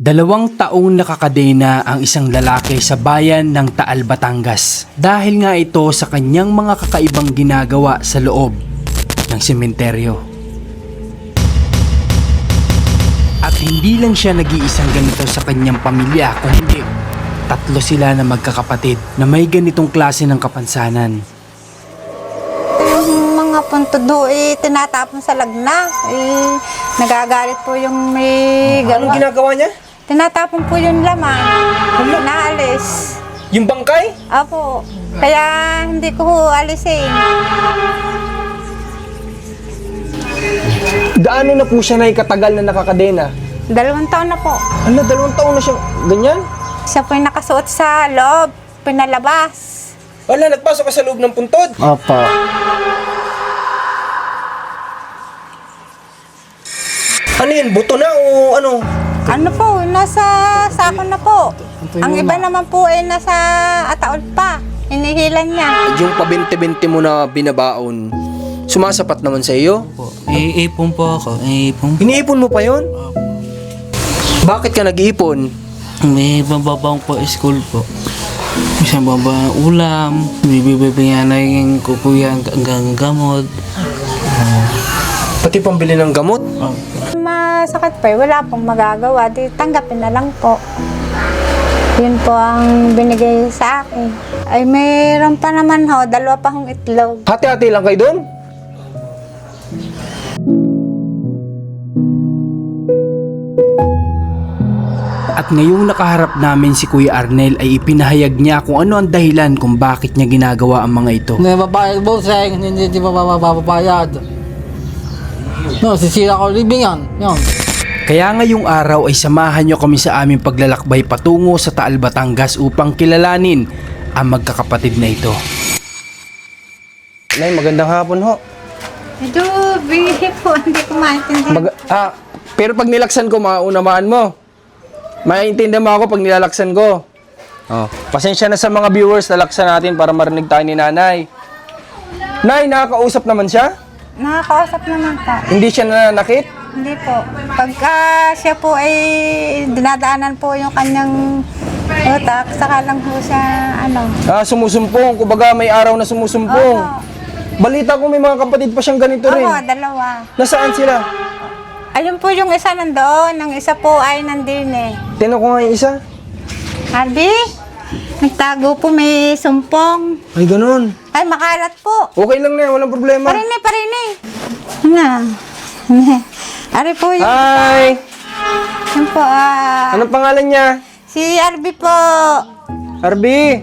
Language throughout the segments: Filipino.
2 taong nakakadena ang isang lalaki sa bayan ng Taal, Batangas dahil nga ito sa kanyang mga kakaibang ginagawa sa loob ng sementeryo. At hindi lang siya nag-iisang ganito sa kanyang pamilya, kundi 3 sila na magkakapatid na may ganitong klase ng kapansanan. Yung mga punto do, tinatapon sa lagna. Nagagalit po yung may gawa. Anong ginagawa niya? Tinatapon po yung laman. Naalis. Yung bangkay? Apo. Kaya hindi ko ho alisin. Gaano na po siya na katagal na nakakadena? 2 taon na po. Ano, 2 taon na siya ganyan? Siya po yung nakasuot sa loob. Pinalabas. Wala, nagpasok ka sa loob ng puntod. Opo. Ano yun, buto na o ano? Ano po, nasa sako na po. Ang iba naman po ay nasa ataol pa. Hinihilan niya. Yung pabinte-binte mo na binabaon, sumasapat naman sa iyo? Iipon po ako. Iniipon mo pa yon? Bakit ka nag-iipon? May bababang po school po. Isang baba ulam. Bibibigyan na yung kukuya hanggang gamot. Pati pambili ng gamot? Masakit pa wala pong magagawa. Di tanggapin na lang po. Yun po ang binigay sa akin. Ay mayroon pa naman ho, 2 pa hong itlog. Hati-hati lang kayo doon? At ngayong nakaharap namin si Kuya Arnel ay ipinahayag niya kung ano ang dahilan kung bakit niya ginagawa ang mga ito. May babayad po sa hindi mababayad. No, sisira ko libingan. Yun. Kaya ngayong araw ay samahan niyo kami sa aming paglalakbay patungo sa Taal, Batangas upang kilalanin ang magkakapatid na ito. Nay, magandang hapon ho. Medyo bihi po, hindi ko maintindihan. Pero pag nilaksan ko, maunamaan mo. Maintindihan mo ako pag nilalaksan ko. Oh, pasensya na sa mga viewers, lalaksan natin para marinig tayo ni nanay. Nay, nakakausap naman siya? Nakakausap naman po. Hindi siya nananakit? Hindi po. Pagka siya po ay dinadaanan po yung kanyang utak, saka lang po siya, Sumusumpong. Kumbaga may araw na sumusumpong. Opo. Balita ko may mga kapatid pa siyang ganito rin. Oo, 2. Nasaan sila? Ayun po yung isa nandoon, ang isa po ay nandun eh. Tino ko nga yung isa. Harvey, nagtago po, may sumpong. Ay, ganun. Ay, makalat po. Okay lang na, walang problema. Parini. Ari po yung Hi! yun po, Anong pangalan niya? si Harvey po. Arby!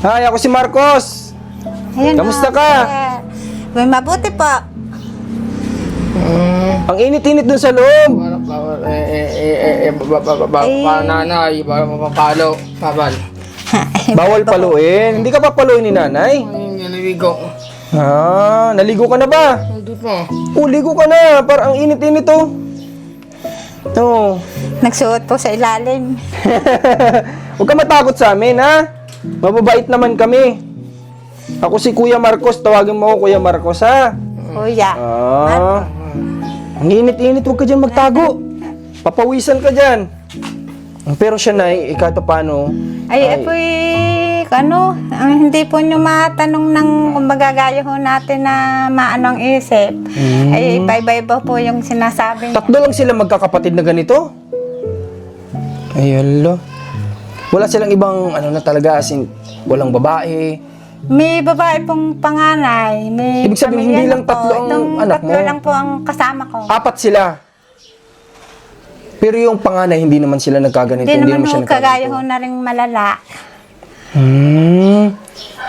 Hi, ako si Marcos. Ayun Kamusta po, ka? sir. May mabuti po. Ang init-init dun sa loob. Nanay, mapapalo. Babal. Bawal paluin. Hindi ka pa paluin ni nanay. Naliwigo. Naligo ka na ba? Hindi po. Ligo ka na. Parang ang init-init oh. No. Nagsuot po sa ilalim. Huwag ka matakot sa amin, ha? Mababait naman kami. Ako si Kuya Marcos. Tawagin mo ako Kuya Marcos, ha? Kuya. Ang init-init. Huwag ka dyan magtago. Papawisan ka dyan. Pero siya na, kahit pa paano. Ay, po ang hindi po nyo matanong ng kumbaga gaya ho natin na maano ang isip. Ay, iba-iba po yung sinasabi niya. 3 lang sila magkakapatid na ganito? Ay, hala. Wala silang ibang, na talaga, walang babae. May babae pong panganay. May Ibig sabihin, pamilya hindi na lang po. 3 ang Itong anak 3 mo? lang po ang kasama ko. 4 sila. Pero yung panganay, hindi naman sila nagkaganito. Hindi naman siya ho kagaya ho na rin malala.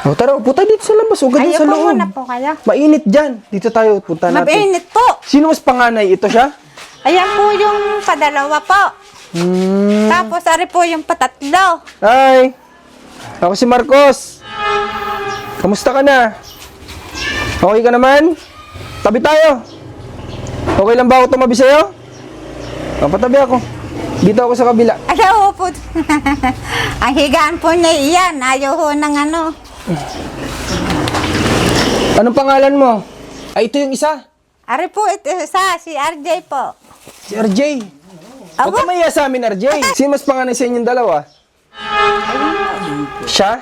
O tara, punta dito sa labas. Huwag ka dyan Ayaw sa po loob. muna po kayo. Mainit dyan. Dito tayo, punta natin. Mabinit po. Sino mas panganay? Ito siya? Ayan po yung padalawa po. Tapos ari po yung patatlo. Hi! Ako si Marcos. Kamusta ka na? Okay ka naman? Tabi tayo. Okay lang ba ako tumabi sa'yo? Patabi ako. Dito ako sa kabila. Ayaw po. Ang higaan po niya iyan. Ayaw ho ng Anong pangalan mo? Ay, ito yung isa. Ari po, ito isa, si RJ po. Si RJ. Huwag ka mahiya sa amin, RJ. Sino mas panganay sa inyong dalawa? Siya?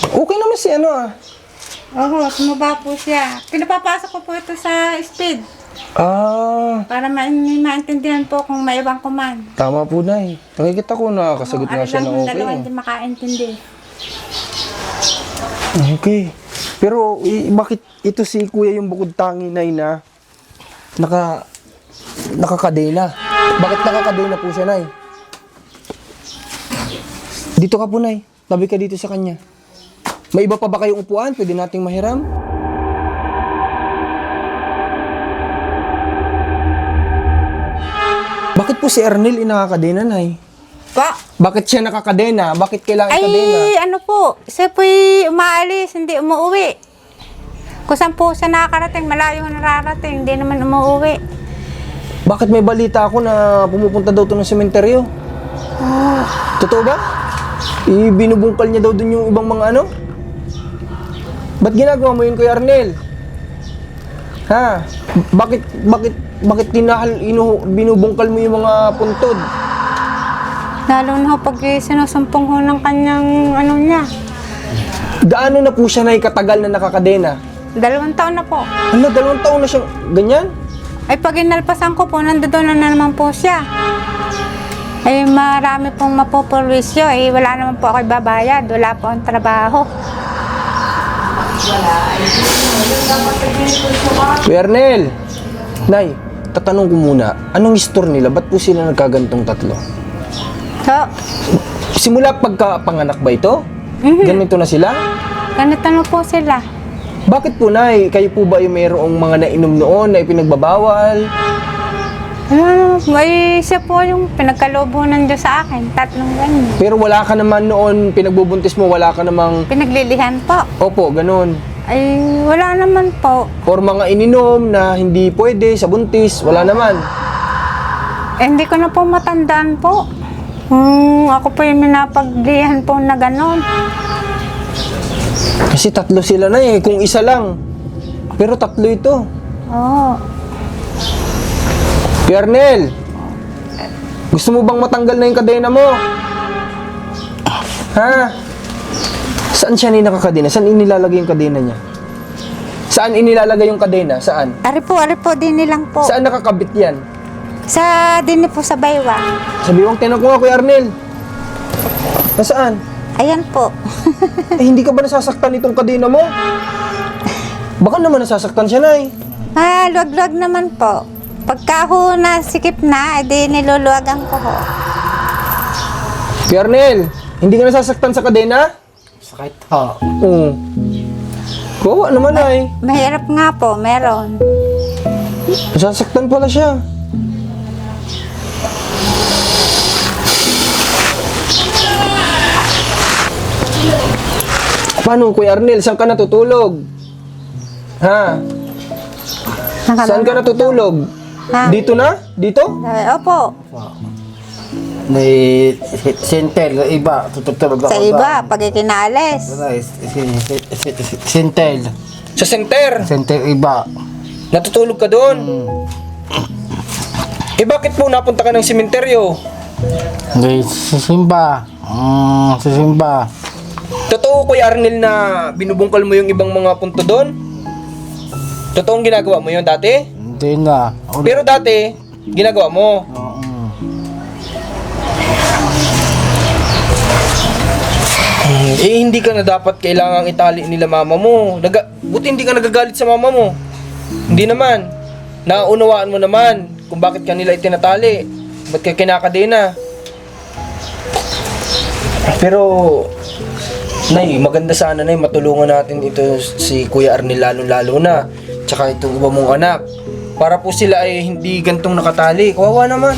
Okay naman si ano ah. Oo, tumaba po siya. Pinapapasok ko po ito sa speed. Ah, Para maintindihan po kung may ibang kuman. tama po, Nay. Nakikita ko na kasagot nga siya ng Ano lang yung okay. dalawa hindi makaintindi. Okay. Pero bakit ito si Kuya yung bukod tangi, Nay, na nakakadena? Bakit nakakadena po siya, Nay? Dito ka po, Nay. Tabi ka dito sa kanya. May iba pa ba kayong upuan? Pwede nating mahiram? Bakit po si Ernel nakakadena, Nay? Pa, Bakit siya nakakadena? Bakit kailangan ikadena? ay ano po, siya po'y umaalis, hindi umuwi. Kung saan po siya nakakarating, malayo na nararating, hindi naman umuwi. Bakit may balita ako na pumupunta daw to ng sementeryo? Totoo ba? Binubungkal niya daw dun yung ibang mga ano? Ba't ginagawa mo yun, Kuya Arnel? Ha? Bakit binubungkal mo yung mga puntod? Lalo na ho pag sinusumpong ho ng kanyang ano niya. Gaano na po siya na katagal na nakakadena? 2 taon na po. Ano, 2 taon na siyang ganyan? Ay pag inalpasan ko po, nandoon na naman po siya. Ay marami pong mapupulwisyo. Eh wala naman po ako ibabayad. Wala po ang trabaho. Kuya Arnel, Nay, tatanong ko muna, anong history nila? Ba't po sila nagkagantong tatlo? So, Simula pagkapanganak ba ito? Ganito na sila? ganito na po sila. Bakit po, Nay? Kayo po ba yung mayroong mga nainom noon na ipinagbabawal? Ano, may siya po yung pinagkaloobunan Diyos sa akin. 3 ganyan. Pero wala ka naman noon, pinagbubuntis mo, wala ka namang, Pinaglilihan po. opo, ganun. Ay wala naman po. Or mga ininom na hindi pwede sa buntis, wala naman. Eh, hindi ko na po matandaan po. Ako po yung minapaglihan po na gano'n. Kasi 3 sila na eh, kung isa lang. Pero 3 ito. Oo. Kuya Arnel, gusto mo bang matanggal na yung kadena mo? Ha? Saan siya nakakadena? Saan inilalagay yung kadena niya? Saan inilalagay yung kadena? Saan? Ari po, din nilang po. Saan nakakabit yan? Sa din po sa baywa. Sabi mong tinanong ko nga, Kuya Arnel. Nasaan? Ayan po. Eh, hindi ka ba nasasaktan itong kadena mo? Baka naman nasasaktan siya, Nay. Luwag-luwag naman po. Pagka ho nasikip na, edi niluluwagan ko ho. Kuya Arnel, hindi ka nasasaktan sa kadena? Sakit ho. Oo. Kawawa naman, Nay. Mahirap nga po, meron. Nasasaktan pala siya. Paano, Kuya Arnel? Saan ka natutulog? Ha? Saan ka natutulog? Ha? Dito na? Dito? Opo. May sintel, iba, tutulog ako. Sa iba, pag ikinalis. Sintel. Sa center. Sintel iba. Natutulog ka doon. Eh bakit po napunta ka ng sementeryo? May sisimba. Sisimba. Totoo, Kuya Arnel, na binubungkal mo yung ibang mga punto doon? Totoong ginagawa mo yun dati? Hindi na. Pero dati, ginagawa mo. Eh, hindi ka na dapat kailangang itali nila mama mo. Buti hindi ka nagagalit sa mama mo. Hindi naman. Naunawaan mo naman kung bakit kanila itinatali. Ba't ka kinakadena. Pero, Nay, maganda sana, Nay, matulungan natin ito si Kuya Arnel lalo-lalo na. Tsaka itong iba mong anak. Para po sila ay hindi gantong nakatali. Kawawa naman.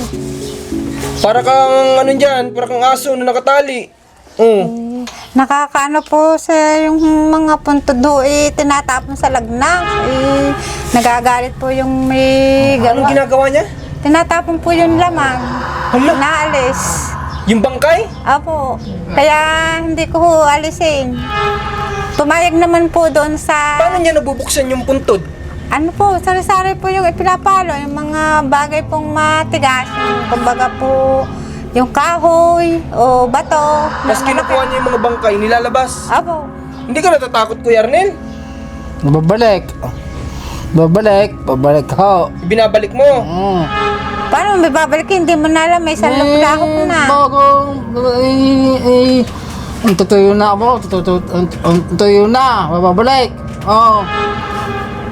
Para kang ano dyan, para kang aso na nakatali. Nakakaano po sa yung mga puntod ho, tinatapon sa lagna. Nagagalit po yung may Anong gawa. ginagawa niya? Tinatapon po yung lamang. Hala? Naalis. Yung bangkay? Opo. Kaya hindi ko ho alisin. Pumayag naman po doon sa... Paano niya nabubuksan yung puntod? Ano po, sari-sari po yung ipinapalo, yung mga bagay pong matigas, yung kumbaga po, yung kahoy o bato. Tapos kinukuha niya yung mga bangkay, nilalabas. Apo. Hindi ka natatakot, Kuya Arnel? Babalik. Babalik ho. Binabalik mo. Paano may babalik? Hindi mo na alam, may salok po na. Bago, ang tutuyo na ako, ang tutuyo na, babalik. Oo.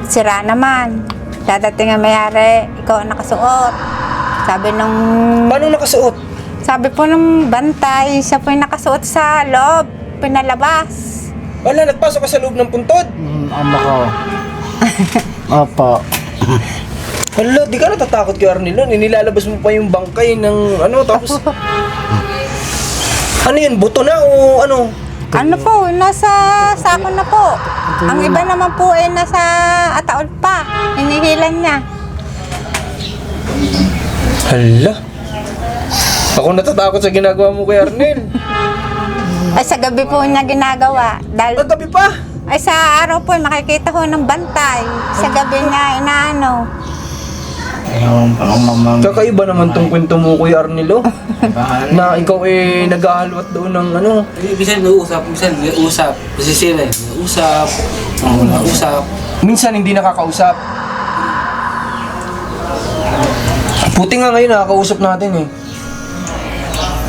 Sira naman. Dadating ang mayari, ikaw ang nakasuot. Sabi nung, Paano nakasuot? sabi po nung bantay, siya po yung nakasuot sa loob, pinalabas. Wala, nagpasok ka sa loob ng puntod. Ama ko. Opo. Hala, di ka natatakot kay Arnel nun. Nilalabas mo pa yung bangkay ng ano, tapos... Ano yun, buto na o ano? Ano po, nasa sako na po. Ang iba naman po ay nasa ataol pa. Hinihilan niya. Hala. Ako natatakot sa ginagawa mo kay Arnel. Ay sa gabi po niya ginagawa. Dahil, Nagtabi pa. ay sa araw po makikita ko ng bantay. Sa gabi niya inaano. Kakaiba naman tong kwento mo kay Arnel, oh. Na ikaw eh nag-aalwat doon ng ano. Bisan nag-uusap, masisira, nag-uusap, nag-uusap. Minsan hindi nakakausap. Buti nga ngayon nakakausap natin eh.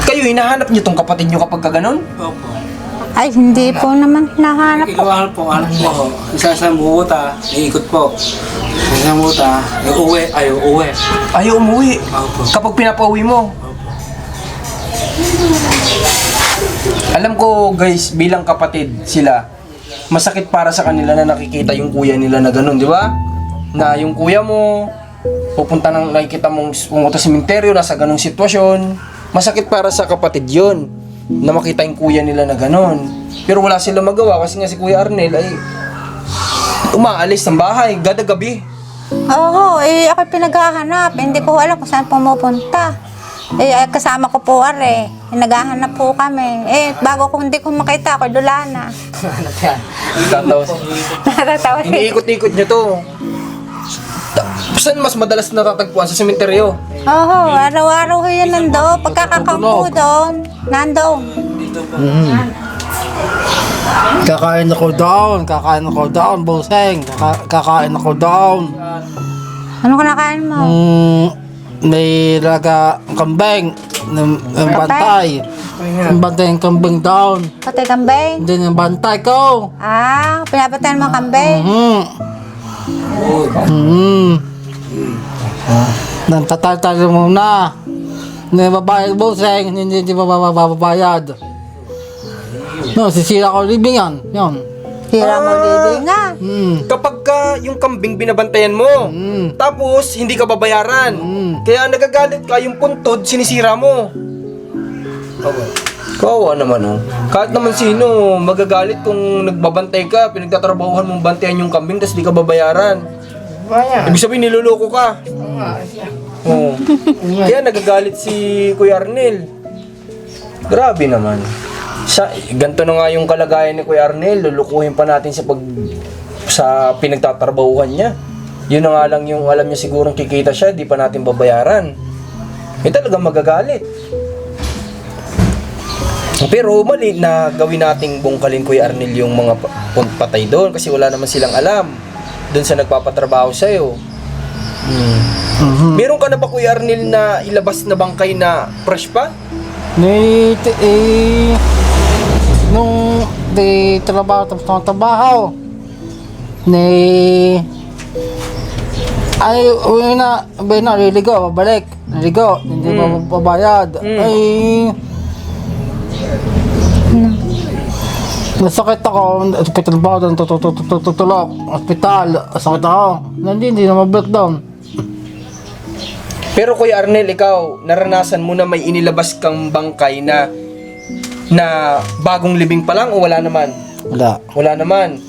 Kayo, hinahanap niyo tong kapatid niyo kapag ka ganun? Opo. Ay hindi po naman hinahanap po. Iluwahan po, anak po. Isa-isa bubuta, iikot po. Isa buta, uwi, ayaw uwi. Ayaw umuwi. Opo. Kapag pinapauwi mo. Alam ko guys, bilang kapatid sila, masakit para sa kanila na nakikita yung kuya nila na ganun, di ba? Na yung kuya mo, pupunta nang nakikita mong pumunta sa sementeryo, nasa ganung sitwasyon. Masakit para sa kapatid yon na makita yung kuya nila na ganun. Pero wala silang magawa kasi nga si Kuya Arnel ay umaalis ng bahay, gada gabi. Oo, eh ako pinaghahanap. Hindi ko alam kung saan pumupunta. Kasama ko po are. Naghahanap po kami. Bago ko hindi ko makita, ako dula na. Tapos, Natatawa siya. iniikot-ikot niyo to. Saan mas madalas natatagpuan? Sa sementeryo? Oo, araw-araw ko yun nando. Pagkakakampo doon, nando. Kakain ako down, buseng. Kakain ako down. Ano kinakain mo? May laga kambing, ng bantay. Ang bantay ng kambing down. Patay kambing? Hindi ng bantay ko. Pinapatayan mo kambing? Nang tatal muna. Hindi babayad buseng, hindi babayad. No, sisira ko libingan. Yan. Hira mo libingan. Kapag ka yung kambing binabantayan mo, tapos hindi ka babayaran, kaya nagagalit ka, yung puntod sinisira mo. Kawawa naman, oh. Kahit naman sino, magagalit kung nagbabantay ka, pinagtatrabahuhan mong bantayan yung kambing, tapos di ka babayaran. Ibig sabihin, niloloko ka. Oo. Kaya nagagalit si Kuya Arnel. Grabe naman. Ganito na nga yung kalagayan ni Kuya Arnel, lulukuhin pa natin sa pinagtatrabahuhan niya. Yun na nga lang yung alam niya sigurong kikita siya, di pa natin babayaran. Talagang magagalit. Pero mali na gawin nating bungkalin Kuya Arnel yung mga patay doon kasi wala naman silang alam doon sa nagpapatrabaho sa'yo. Meron ka na ba Kuya Arnel na ilabas na bangkay na fresh pa? Nung di trabaho tapos ng trabaho, ay uwi na, liligo, babalik, liligo, hindi babayad. Ay, nasakit ako, hospital ba doon, tutulog, hospital, sakit ako, hindi na ma-breakdown. Pero Kuya Arnel, ikaw, naranasan mo na may inilabas kang bangkay na bagong libing pa lang o wala naman? Wala. Wala naman.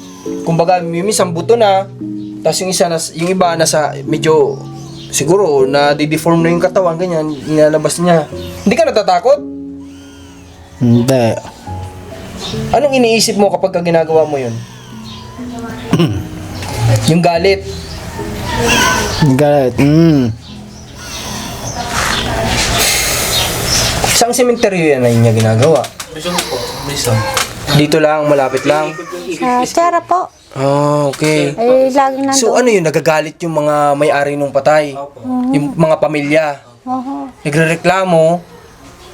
Kumbaga, minsan buto na, tapos yung iba nasa medyo siguro na di-deform na yung katawan, ganyan, inalabas niya. Hindi ka natatakot? Hindi. Anong iniisip mo kapag ginagawa mo yun? Yung galit. Galit. Saan sementeryo yan na niya ginagawa? Mission po. Mission. Dito lang, malapit lang. Sa tsara po. Oh, okay. Ay, lagi nandoon. So ano yun, nagagalit yung mga may-ari nung patay? Yung mga pamilya? Oo. Nagrereklamo?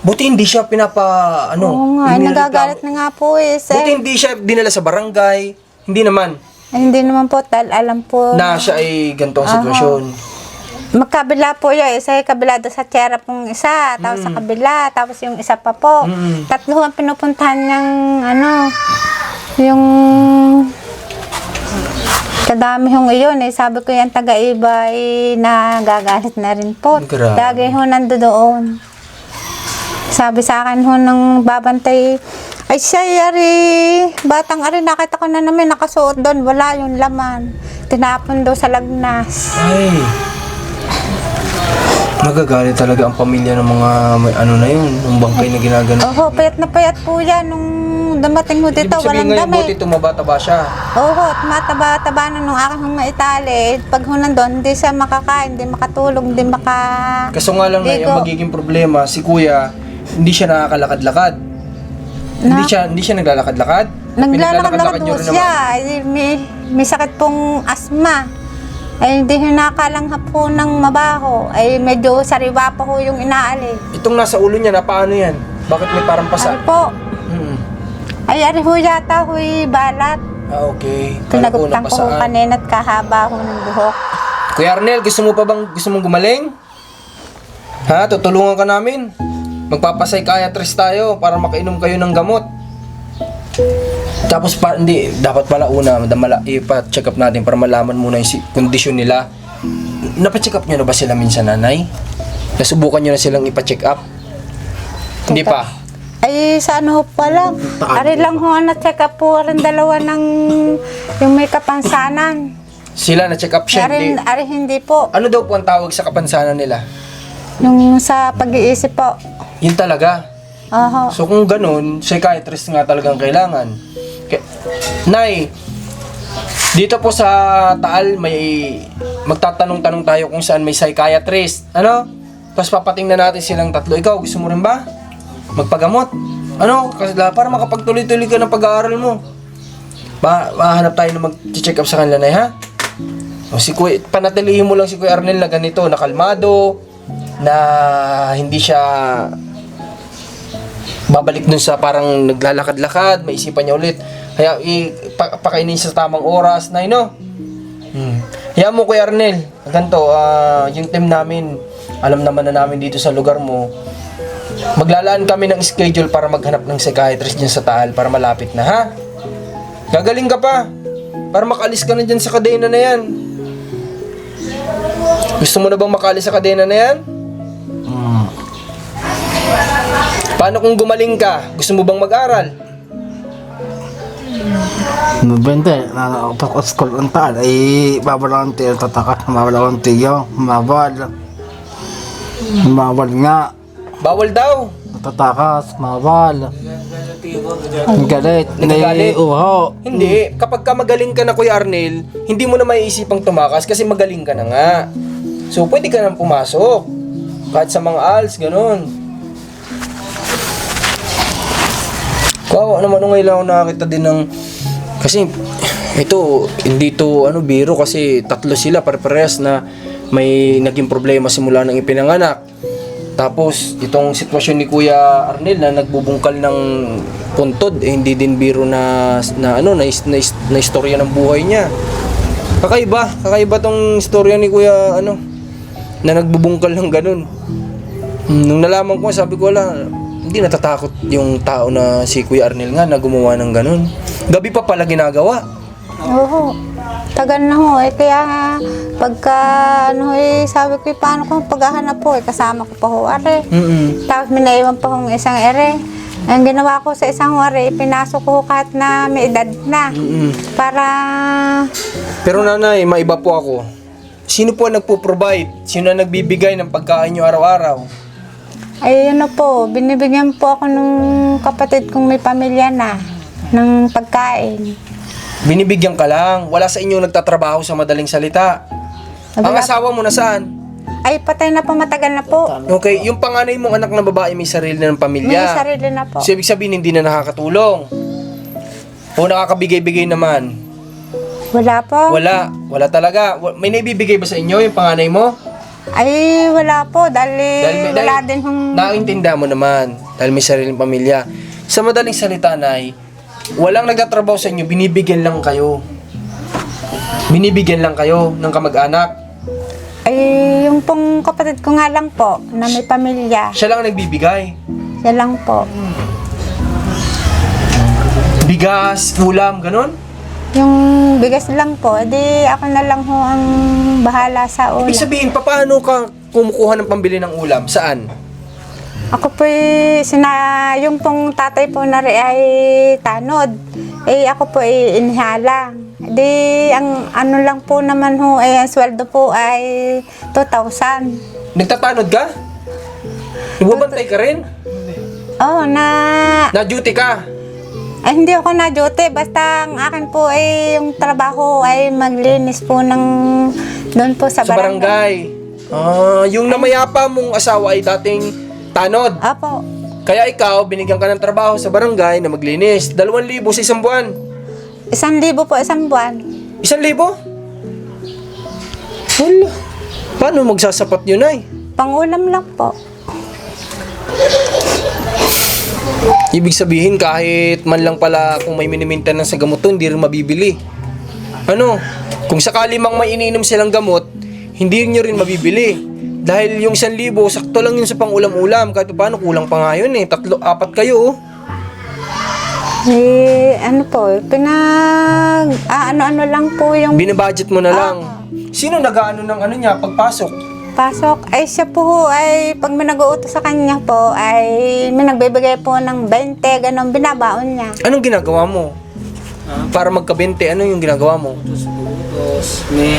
Buti hindi siya Oo nga, ay, hindi nagagalit na nga po eh. Buti hindi siya dinala sa barangay. Hindi naman. Ay, hindi naman po, alam po. Na siya ay gantong sitwasyon. Magkabila po yun. Isa yung kabila doon sa tsara pong isa. Tapos sa kabila. Tapos yung isa pa po. Tatlo ang pinupuntahan niyang yung kadami hong iyon eh. Sabi ko yung taga-iba eh, nagagalit na rin po. Grabe. Lagi ho nando doon. Sabi sa akin ho ng babantay, ay siya yari, batang ari, nakita ko na namin nakasuot doon, wala yung laman. Tinapon daw sa lagnas. Ay. Nagagalit talaga ang pamilya ng mga may ano na yun, ng bangkay na ginagano. Oho, payat na payat po yan nung dumating ho dito, Ibig sabihin walang ngayon, buti damit. tumataba siya. Oho, at mataba-taba na nung aking maitali. Pag ho nandun, hindi siya makakain, hindi makatulog, hindi Kaso nga lang na Digo. yung magiging problema, si kuya, hindi siya nakakalakad-lakad. Hindi siya naglalakad-lakad. Naglalakad-lakad niyo po rin siya. Ay, may sakit pong asma. Ay, hindi ho nakalanghap po ng mabaho. Ay, medyo sariwa pa ho yung inaali. Itong nasa ulo niya, na paano yan? Bakit may parang Ay pasa? po. Hmm. Ay, ari ho yata ho'y balat. Ah, okay. Kala ko Pinagutang ko ho napasaan. kanina at kahaba ho ng buhok. Kuya Arnel, gusto mong gumaling? Ha? Tutulungan ka namin? Magpapapsychiatrist tayo para makainom kayo ng gamot. Tapos hindi, dapat pala una, ipa-check up natin para malaman muna yung kondisyon nila. Napa-check up nyo na ba sila minsan, nanay? Nasubukan nyo na silang ipa-check up? Hindi pa. Ay, sa ano ho pa lang. Ari lang ho na-check up po rin dalawa ng yung may kapansanan. Sila na-check up siya, hindi. Ari hindi po. Ano daw po ang tawag sa kapansanan nila? Yung sa pag-iisip po. Yun talaga. Oho. So kung ganun, psychiatrist nga talagang kailangan. Nay, dito po sa Taal may magtatanong-tanong tayo kung saan may psychiatrist. Ano? Tapos papatingnan natin silang tatlo. Ikaw, gusto mo rin ba? Magpagamot? Ano? Kasi para makapagtuloy-tuloy ka ng pag-aaral mo. Mahanap tayo na mag-check up sa kanila, Nay, ha? O, panatilihin mo lang si Kuya Arnel na ganito, na kalmado, na hindi siya babalik dun sa parang naglalakad-lakad, maisipan niya ulit. Kaya pakainin siya sa tamang oras, Nay, no? Hayaan mo, Kuya Arnel, ganito, yung team namin, alam naman na namin dito sa lugar mo, maglalaan kami ng schedule para maghanap ng psychiatrist dyan sa Taal para malapit na, ha? Gagaling ka pa para makalis ka na dyan sa kadena na yan. Gusto mo na bang makalis sa kadena na yan? Paano kung gumaling ka? Gusto mo bang mag-aral? Nobente, nakakapag-school ang Taal, ay babalang tiyo, tatakas, mabalang tiyo, mabal nga, Bawal daw. tatakas, mabal, ang galit, Nagagalit? uho, Hindi. Kapag ka magaling ka na, Kuya Arnel, hindi mo na maiisipang tumakas kasi magaling ka na nga. So, pwede ka nang pumasok. Kahit sa mga ALS, ganun. Kawawa naman nung ngayon nakakita din ng... Kasi, ito, hindi to biro kasi tatlo sila, pare-parehas na may naging problema simula nang ipinanganak. Tapos, itong sitwasyon ni Kuya Arnel na nagbubungkal ng puntod, hindi din biro na istorya ng buhay niya. Kakaiba tong istorya ni Kuya, na nagbubungkal ng ganun. Nung nalaman ko, sabi ko, hindi natatakot yung tao na si Kuya Arnel nga na gumawa ng ganun. Gabi pa pala ginagawa. Oo. Tagal na ho eh. Kaya pagka sabi ko paano kung paghahanap po kasama ko pa ho are. Tapos minaiwan pa hong isang ere. Ang ginawa ko sa isang are, pinasok ko kahit na may edad na. Para Pero nanay, maiba po ako. Sino po ang nagpo-provide? Sino ang nagbibigay ng pagkain nyo araw-araw? ay po, binibigyan po ako nung kapatid kong may pamilya na ng pagkain. Binibigyan ka lang. Wala sa inyo nagtatrabaho sa madaling salita. Ang Wala- asawa mo nasaan? Ay, patay na po, matagal na po. Okay, yung panganay mong anak na babae may sarili na ng May pamilya. sarili na po. So, ibig sabihin hindi na nakakatulong. O nakakabigay-bigay naman. Wala po. Wala talaga. May naibibigay ba sa inyo yung panganay mo? Ay, wala po. Dahil wala din hong... Naiintindihan mo naman dahil may sariling pamilya. Sa madaling salita, Nay, walang nagtatrabaho sa inyo, binibigyan lang kayo. Binibigyan lang kayo ng kamag-anak. Ay, yung pong kapatid ko nga lang po, na may pamilya. Siya lang ang nagbibigay. Siya lang po. Bigas, ulam, ganun. Yung bigas lang po, edi ako na lang ho ang bahala sa ulam. Ibig sabihin, paano ka kumukuha ng pambili ng ulam? Saan? Ako po yung pong tatay po na rin ay tanod. Eh ako po ay inihala. Di ang ano lang po naman ho, ang sweldo po ay 2,000. Nagtatanod ka? Nagbabantay ka rin? Oh, Na-duty ka? ay hindi ako na duty, basta ang akin po ay yung trabaho ay maglinis po ng doon po sa Sa barangay. Yung namayapa mong asawa ay dating tanod. Apo. Kaya ikaw, binigyan ka ng trabaho sa barangay na maglinis. 2,000 sa isang buwan. 1,000 po isang buwan. 1,000? Wala. Paano magsasapat yun, ay? Pangulam lang po. Ibig sabihin, kahit man lang pala kung may mini-maintenance sa gamot to, hindi rin mabibili. Ano? Kung sakali mang may iniinom silang gamot, hindi nyo rin mabibili. Dahil yung 1,000, sakto lang yun sa pang-ulam-ulam. Kahit paano, kulang pa nga yun eh. 3, 4 kayo oh. Eh, ano po, ano-ano lang po yung Binabudget mo na lang. Sino nag-ano ng ano niya pagpasok? pasok. Ay, siya po ho, ay pag may nag-uutos sa kanya po, ay may nagbibigay po ng 20, ganun, binabaon niya. Anong ginagawa mo? Para magka-20, ano yung ginagawa mo? Tapos, may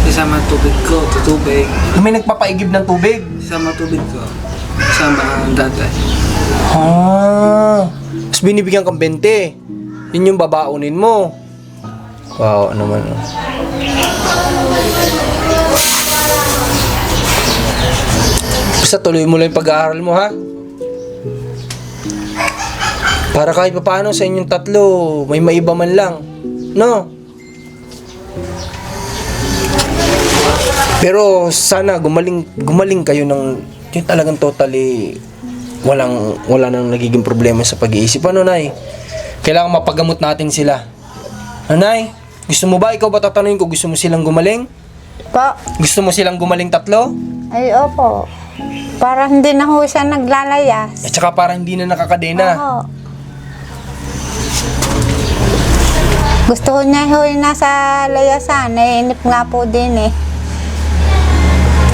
isama tubig ko, tutubig. May nagpapaigib ng tubig. Isama tubig ko. Isama ang dati. Tapos binibigyan kang 20. Yun yung babaonin mo. Wow, ano man. Basta tuloy mo lang yung pag-aaral mo, ha? Para kahit paano sa inyong tatlo, may maiba man lang. No? Pero sana gumaling kayo ng yung talagang totally wala nang nagiging problema sa pag-iisip. Ano, Nay? Kailangan mapagamot natin sila. Ano, Nay? Gusto mo ba? Ikaw ba tatanungin ko? Gusto mo silang gumaling? Po, Gusto mo silang gumaling 3? ay opo. Para hindi na ho siya naglalayas. At saka para hindi na nakakadena. Oo. Gusto ko niya ho yung nasa layasan, inip nga po din eh.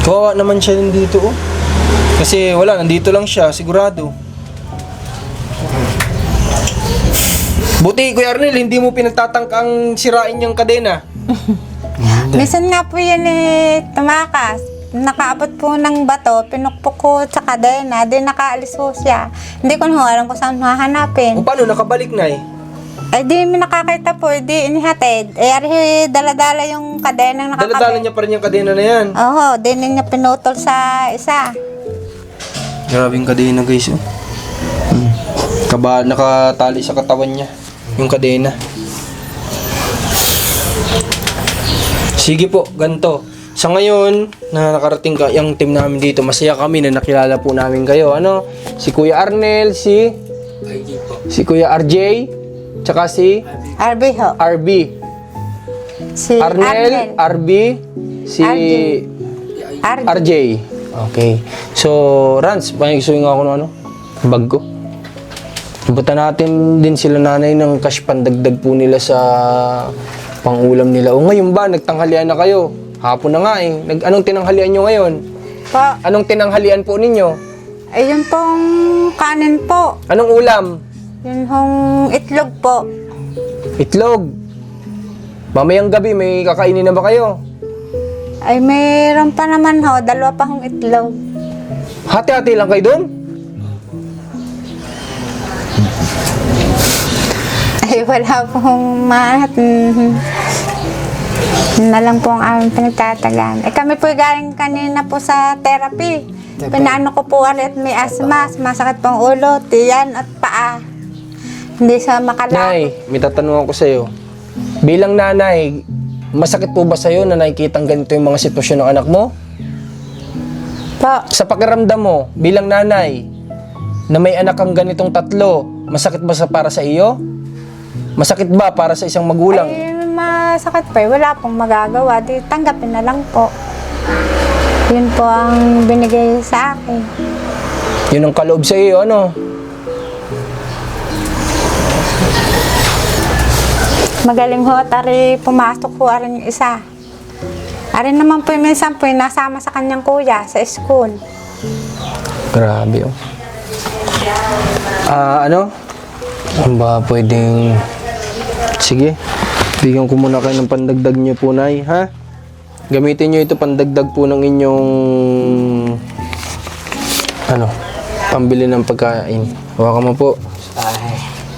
Kawawa naman siya nandito, oh. Kasi wala, nandito lang siya, sigurado. Buti, Kuya Arnel, hindi mo pinagtatangkang sirain yung kadena. Minsan nga po yan eh, tumakas. Nakaabot po ng bato, pinukpok ko sa kadena, di nakaalis po siya. Hindi ko na ho alam kung saan hahanapin. O paano, nakabalik na eh? Eh di may nakakita po, di inihatid. Eh ari dala-dala yung kadena nakakabit. Dala-dala niya pa rin yung kadena na yan. Oo, di niya pinutol sa isa. Grabe yung kadena, guys, oh. Nakatali sa katawan niya yung kadena. Sige po, ganito. Sa ngayon, na nakarating ka, yung team namin dito, masaya kami na nakilala po namin kayo. Ano? Si Kuya Arnel, si Kuya RJ, tsaka si RB ho. RB. Si Arnel, RB, si RJ. RJ. Okay. So, Rans, pangigustuhin nga ako ng ano? Bag ko. Punta natin din sila nanay ng cash pandagdag po nila sa pangulam nila. O ngayon ba, nagtanghalian na kayo? Hapon na nga eh. Anong tinanghalian nyo ngayon? Po, Anong tinanghalian po ninyo? ay yun pong kanin po. Anong ulam? Yun hong itlog po. Itlog. Mamayang gabi, may kakainin na ba kayo? Ay mayroon pa naman ho, 2 pa hong itlog. Hati-hati lang kayo doon? Ay wala pong mahat. Yun na lang po ang aming pinagtatagan. Kami po galing kanina po sa therapy. Pinaano ko po ulit may asma, masakit pong ulo, tiyan at paa. Hindi sa makalapit. Nay, may tatanungan ko sa'yo. Bilang nanay, masakit po ba sa'yo na nakikita ganito yung mga sitwasyon ng anak mo? Po, Sa pakiramdam mo, bilang nanay, na may anak kang ganitong tatlo, masakit ba para sa iyo? Masakit ba para sa isang magulang? ay masakit pa. Wala pong magagawa. Di tanggapin na lang po. Yun po ang binigay sa akin. Yun ang kaloob sa iyo, ano? Magaling ho, tari pumasok po arin yung isa. Arin naman po yung minsan po yung nasama sa kanyang kuya sa school. Grabe, oh. Ano? Ano ba pwedeng... Sige, bigyan ko muna kayo ng pandagdag nyo po, Nay, ha? Gamitin nyo ito pandagdag po ng inyong... Ano? Pambili ng pagkain. Hawakan mo po.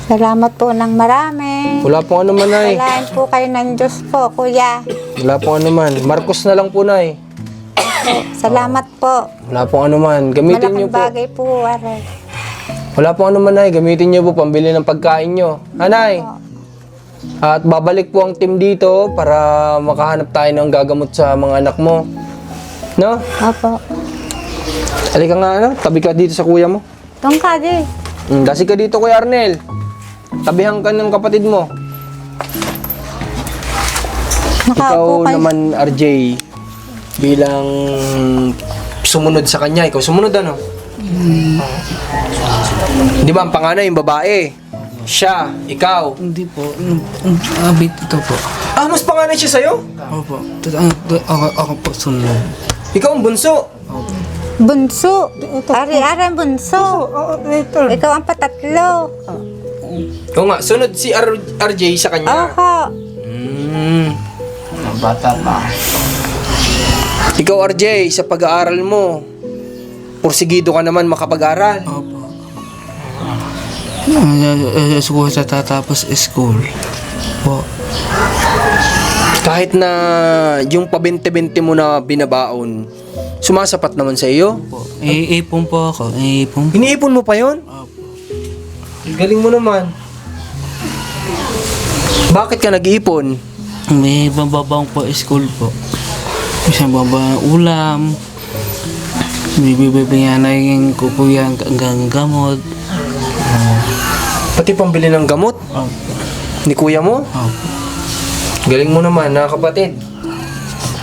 Salamat po ng marami. Wala pong ano man, Nay. Salain po kayo ng Diyos po, kuya. Wala pong ano man. Marcos na lang po, Nay. Salamat po. Wala pong ano man. Gamitin nyo Malaking po. bagay po, aray. Wala pong ano man, Nay. Gamitin nyo po pambili ng pagkain nyo. Ha, Nay? At babalik po ang team dito para makahanap tayo ng gagamot sa mga anak mo. No? Opo. Halika nga, ano? Tabi ka dito sa kuya mo. Tungka, di. Dasi ka dito, Kuya Arnel. Tabihan ka ng kapatid mo. Ikaw Nakaupo kayo. naman, RJ, bilang sumunod sa kanya. Ikaw sumunod, ano? Di ba, ang panganay, yung babae. Siya, ikaw. Hindi po. Abit ito po. Ah, mas panganay siya sa'yo? Opo. Ako po sunod. Ikaw ang bunso. Bunso. Ari-ari ang bunso. Ikaw ang patatlo. Oo nga, sunod si RJ sa kanya. Oho. Bata pa. Ikaw, RJ, sa pag-aaral mo, porsigido ka naman makapag-aral. Opo. Siguro sa tatapos school. Po. Kahit na yung pa-20-20 mo na binabaon, sumasapat naman sa iyo. Po. Iipon po ako. Iipon. Iniipon mo pa yon? Opo. Galing mo naman. Bakit ka nag-iipon? May bababang po school po. Isang baba ulam. Bibigyan na yung kukuya hanggang gamot. Pati pambili ng gamot Opo. ni kuya mo? Opo. Galing mo naman, na kapatid.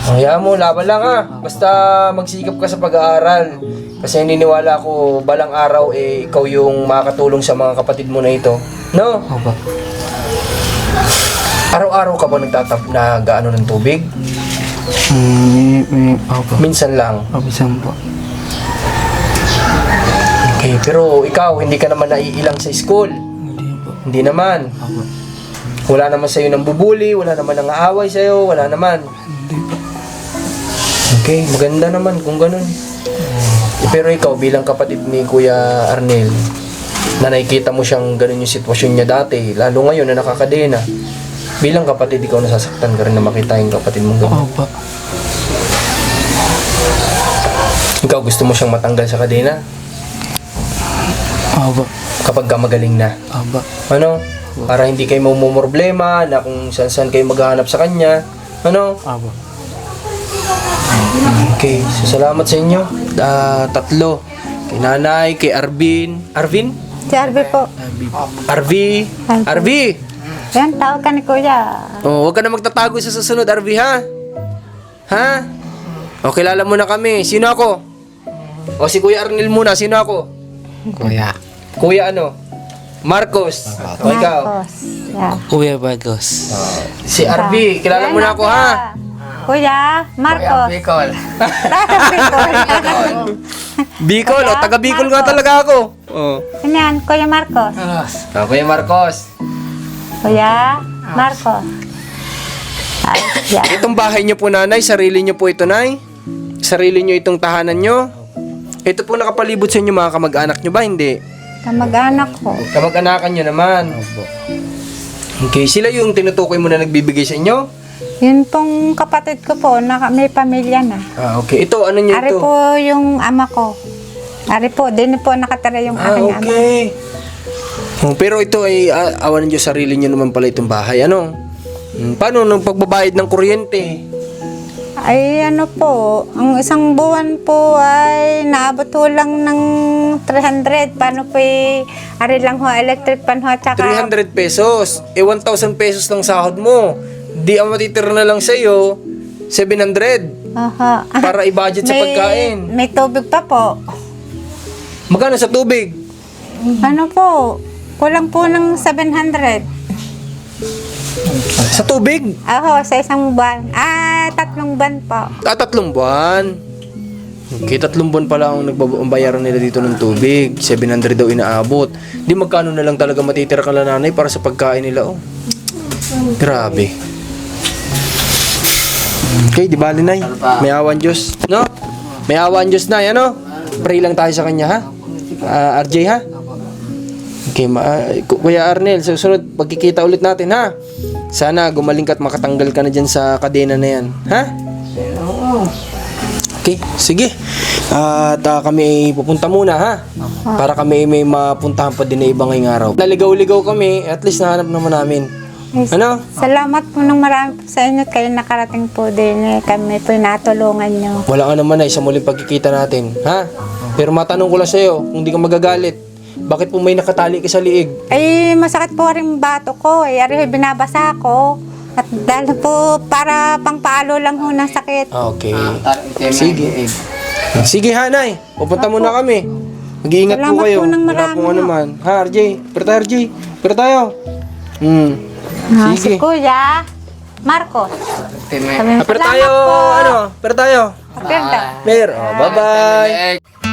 Hayaan mo, laban lang ha. Basta magsikap ka sa pag-aaral. Kasi naniniwala ko, balang araw ikaw yung makakatulong sa mga kapatid mo na ito. No? Opo. Araw-araw ka ba nag-ano ng tubig? Opo. Minsan lang. Opo, isang po. Okay, pero ikaw, hindi ka naman naiilang sa school. Hindi po. Hindi naman. Opo. Wala naman sa'yo nang bubuli, wala naman nang aaway sa'yo, wala naman. Hindi po. Okay, maganda naman kung ganun. Pero ikaw, bilang kapatid ni Kuya Arnel, na nakikita mo siyang ganun yung sitwasyon niya dati, lalo ngayon na nakakadena, bilang kapatid, ikaw nasasaktan ka rin na makita yung kapatid mong ganun. Opo. Ikaw, gusto mo siyang matanggal sa kadena Opo. kapag ka magaling na. Opo. Ano? Para hindi kayo mamumroblema na kung saan kayo maghahanap sa kanya. Ano? Opo. Okay, so salamat sa inyo. Tatlo. Kay nanay, kay Arvin. Arvin? Si Arby po. Arvi. Arvi! Yan, tawag ka ni kuya. Oh, huwag ka na magtatago sa susunod, Arvi, ha? Ha? O, kilala mo na kami. Sino ako? O, si Kuya Arnel muna. Sino ako? Kuya. Kuya ano? Marcos. O, ikaw. Marcos. Yan. Kuya Bagos. Si Arvi. Kilala mo na ako, ha? Kuya, Marcos. Bicol. Bicol. O, taga Bicol nga talaga ako. O. Ano yan, Kuya Marcos. O, Kuya Marcos. Kuya Marcos. Ay, yan. Itong bahay niyo po, nanay, sarili niyo po ito, nay? Sarili niyo itong tahanan niyo? Ito po nakapalibot sa inyo, mga kamag-anak niyo ba? Hindi. Kamag-anak ko. Kamag-anakan niyo naman. Okay, sila yung tinutukoy mo na nagbibigay sa inyo? Yun pong kapatid ko po, may pamilya na. Ah, okay. Ito, ano niyo Ari ito? po yung ama ko. Ari po, din po nakatira yung Ah, aking ama. okay. Pero ito ay awan niyo sarili niyo naman pala itong bahay. Ano? Paano nung pagbabayad ng kuryente? Ay ano po, ang isang buwan po ay naabot ho lang ng 300. Paano po ari lang ho, electric pan ho, tsaka 300 pesos. 1,000 pesos lang sahod mo. Di ang matitira na lang sa'yo, 700. Aha. Para i-budget sa pagkain. May tubig pa po. Magkano sa tubig? Ano po, kulang po ng 700. Sa tubig? Aho, sa isang buwan. 3 buwan po. 3 buwan. Okay, 3 buwan pala ang nagbabayaran nila dito ng tubig. 700 daw inaabot. Di magkano na lang talaga matitira ka lang nanay para sa pagkain nila, oh. Grabe. Okay, di bali nay. May awan Diyos, no? May awan Diyos na, ano? Pray lang tayo sa kanya, ha? RJ, ha? Okay, Kuya Arnel, susunod, pagkikita ulit natin, ha? Sana gumaling ka at makatanggal ka na dyan sa kadena na yan, ha? Okay, sige. At kami ay pupunta muna, ha? Para kami may mapuntahan pa din na ibang ngayong araw. Naligaw-ligaw kami, at least nahanap naman namin. Ano? Salamat po ng marami po sa inyo. Kayo nakarating po din. Kami po natulungan nyo. Wala ka naman ay sa muling pagkikita natin, ha? Pero matanong ko lang sa'yo, kung di ka magagalit, bakit po may nakatali ka sa liig? Ay, masakit po rin bato ko. Ari, binabasa ko. At dahil po, para pangpaalo lang ho ng sakit. Okay. Sige. Sige, hanay. Pupunta muna kami. Mag-iingat po Salamat kayo. po ng Wala marami, pong ano no? man. Ha, RJ? Pero tayo. Si Sige. Kuya Marcos. Pero tayo, ano? Pero tayo. Pagkanda. Mer, oh, bye-bye.